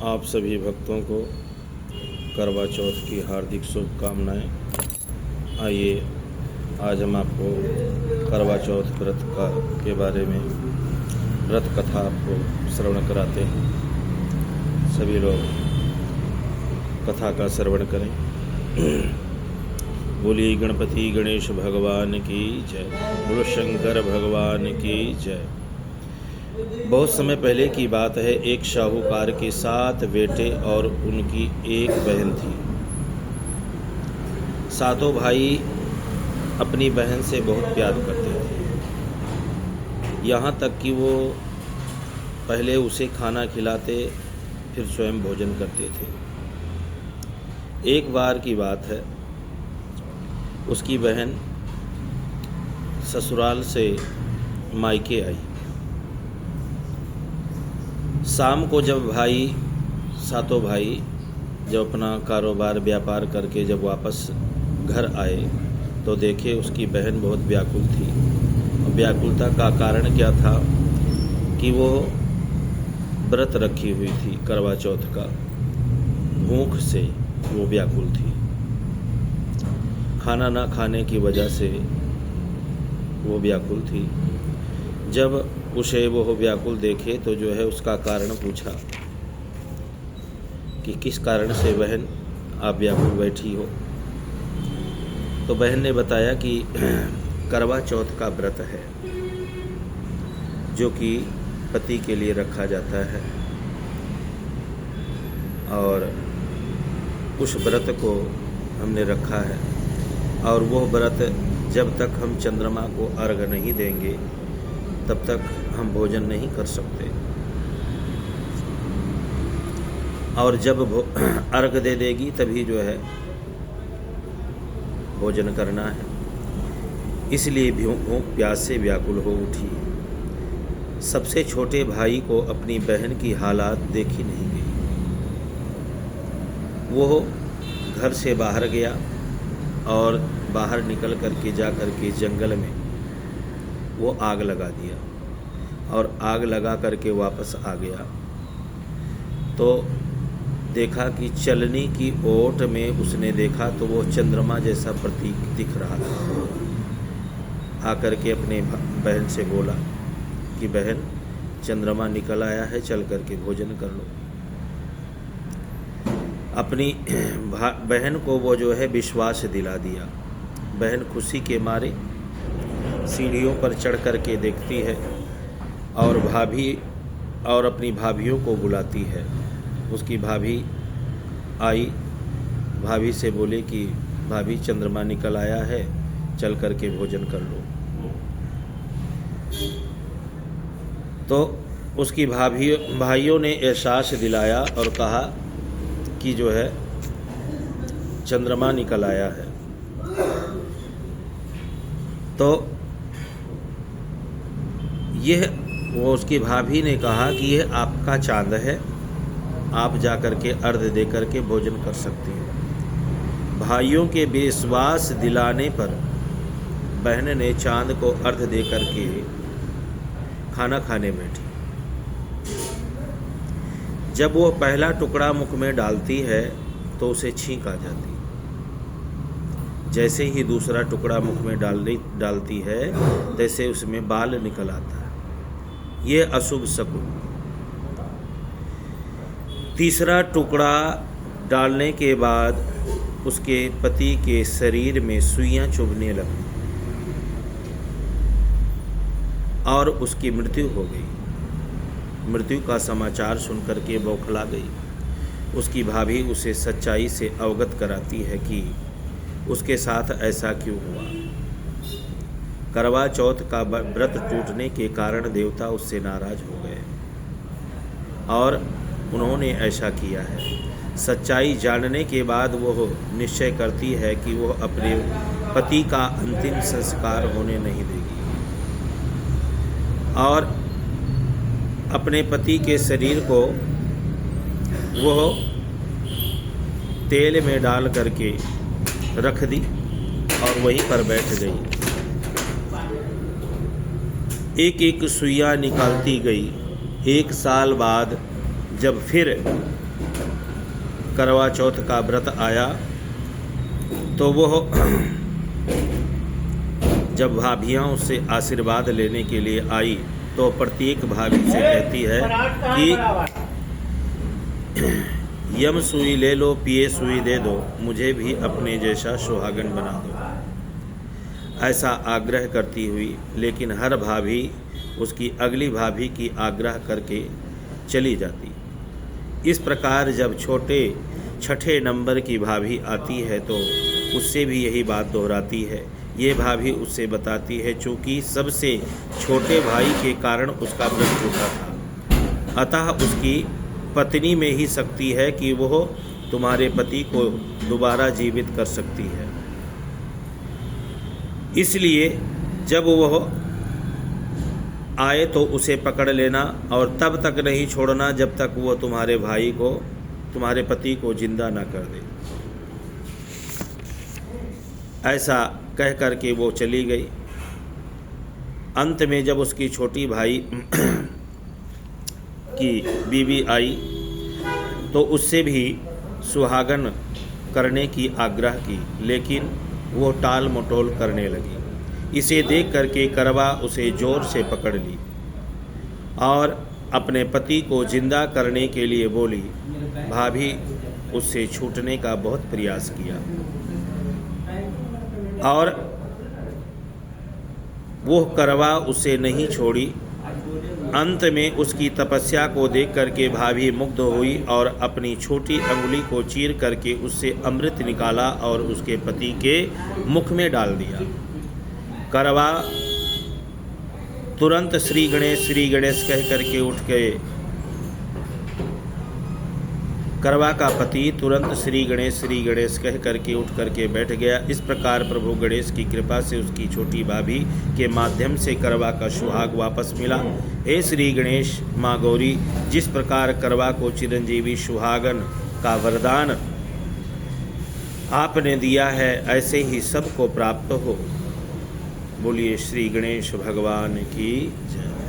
आप सभी भक्तों को करवा चौथ की हार्दिक शुभकामनाएं। आइए आज हम आपको करवा चौथ व्रत के बारे में व्रत कथा आपको श्रवण कराते हैं। सभी लोग कथा का श्रवण करें। बोलिए गणपति गणेश भगवान की जय, बोलो शंकर भगवान की जय। बहुत समय पहले की बात है। एक शाहूकार के 7 बेटे और उनकी एक बहन थी। सातों भाई अपनी बहन से बहुत प्यार करते थे, यहाँ तक कि वो पहले उसे खाना खिलाते फिर स्वयं भोजन करते थे। एक बार की बात है, उसकी बहन ससुराल से मायके आई। शाम को जब सातों भाई जब अपना कारोबार व्यापार करके जब वापस घर आए तो देखे उसकी बहन बहुत व्याकुल थी। और व्याकुलता का कारण क्या था कि वो व्रत रखी हुई थी करवा चौथ का। भूख से वो व्याकुल थी। खाना ना खाने की वजह से वो व्याकुल थी। जब उसे वो व्याकुल देखे तो जो है उसका कारण पूछा कि किस कारण से बहन आप व्याकुल बैठी हो। तो बहन ने बताया कि करवा चौथ का व्रत है जो कि पति के लिए रखा जाता है, और उस व्रत को हमने रखा है। और वो व्रत जब तक हम चंद्रमा को अर्घ नहीं देंगे तब तक हम भोजन नहीं कर सकते, और जब अर्घ दे देगी तभी जो है भोजन करना है। इसलिए भूख प्यास से व्याकुल हो उठी। सबसे छोटे भाई को अपनी बहन की हालात देखी नहीं गई। वो घर से बाहर गया और बाहर निकल करके जा करके जंगल में वो आग लगा दिया, और आग लगा करके वापस आ गया तो देखा कि चलनी की ओट में उसने देखा तो वो चंद्रमा जैसा प्रतीक दिख रहा था। आकर के अपने बहन से बोला कि बहन, चंद्रमा निकल आया है, चल करके भोजन कर लो। अपनी बहन को वो जो है विश्वास दिला दिया। बहन खुशी के मारे सीढ़ियों पर चढ़ करके देखती है और अपनी भाभियों को बुलाती है। उसकी भाभी आई, भाभी से बोले कि भाभी चंद्रमा निकल आया है, चल करके भोजन कर लो। तो उसकी भाइयों ने एहसास दिलाया और कहा कि जो है चंद्रमा निकल आया है। तो वो उसकी भाभी ने कहा कि यह आपका चांद है, आप जा कर के अर्घ दे करके भोजन कर सकती हैं। भाइयों के विश्वास दिलाने पर बहन ने चांद को अर्घ दे करके खाना खाने बैठी। जब वो पहला टुकड़ा मुख में डालती है तो उसे छींक आ जाती। जैसे ही दूसरा टुकड़ा मुख में डालती है तैसे उसमें बाल निकल आता है। ये अशुभ शकुन। तीसरा टुकड़ा डालने के बाद उसके पति के शरीर में सुइयां चुभने लगी और उसकी मृत्यु हो गई। मृत्यु का समाचार सुनकर के बौखला गई। उसकी भाभी उसे सच्चाई से अवगत कराती है कि उसके साथ ऐसा क्यों हुआ। करवा चौथ का व्रत टूटने के कारण देवता उससे नाराज हो गए और उन्होंने ऐसा किया है। सच्चाई जानने के बाद वो निश्चय करती है कि वो अपने पति का अंतिम संस्कार होने नहीं देगी और अपने पति के शरीर को वो तेल में डाल करके रख दी और वहीं पर बैठ गई। एक एक सुइयां निकालती गई 1 साल बाद जब फिर करवा चौथ का व्रत आया तो वह जब भाभियाँ उससे आशीर्वाद लेने के लिए आई तो प्रत्येक भाभी से कहती है कि यम सुई ले लो, पिए सुई दे दो, मुझे भी अपने जैसा सुहागन बना दो। ऐसा आग्रह करती हुई, लेकिन हर भाभी उसकी अगली भाभी की आग्रह करके चली जाती। इस प्रकार जब छठे नंबर की भाभी आती है तो उससे भी यही बात दोहराती है। ये भाभी उससे बताती है चूँकि सबसे छोटे भाई के कारण उसका व्रत टूटा था, अतः उसकी पत्नी में ही शक्ति है कि वह तुम्हारे पति को दोबारा जीवित कर सकती है। इसलिए जब वह आए तो उसे पकड़ लेना और तब तक नहीं छोड़ना जब तक वह तुम्हारे पति को जिंदा न कर दे। ऐसा कह कर के वो चली गई। अंत में जब उसकी छोटी भाई की बीवी आई तो उससे भी सुहागन करने की आग्रह की, लेकिन वो टाल मटोल करने लगी। इसे देख करके करवा उसे जोर से पकड़ ली और अपने पति को जिंदा करने के लिए बोली। भाभी उससे छूटने का बहुत प्रयास किया और वो करवा उसे नहीं छोड़ी। अंत में उसकी तपस्या को देख करके भाभी मुग्ध हुई और अपनी छोटी अंगुली को चीर करके उससे अमृत निकाला और उसके पति के मुख में डाल दिया। करवा तुरंत श्री गणेश कह करके उठ गए। करवा का पति तुरंत श्री गणेश कह करके उठ करके बैठ गया। इस प्रकार प्रभु गणेश की कृपा से उसकी छोटी भाभी के माध्यम से करवा का सुहाग वापस मिला। हे श्री गणेश माँ गौरी, जिस प्रकार करवा को चिरंजीवी सुहागन का वरदान आपने दिया है ऐसे ही सबको प्राप्त हो। बोलिए श्री गणेश भगवान की जय।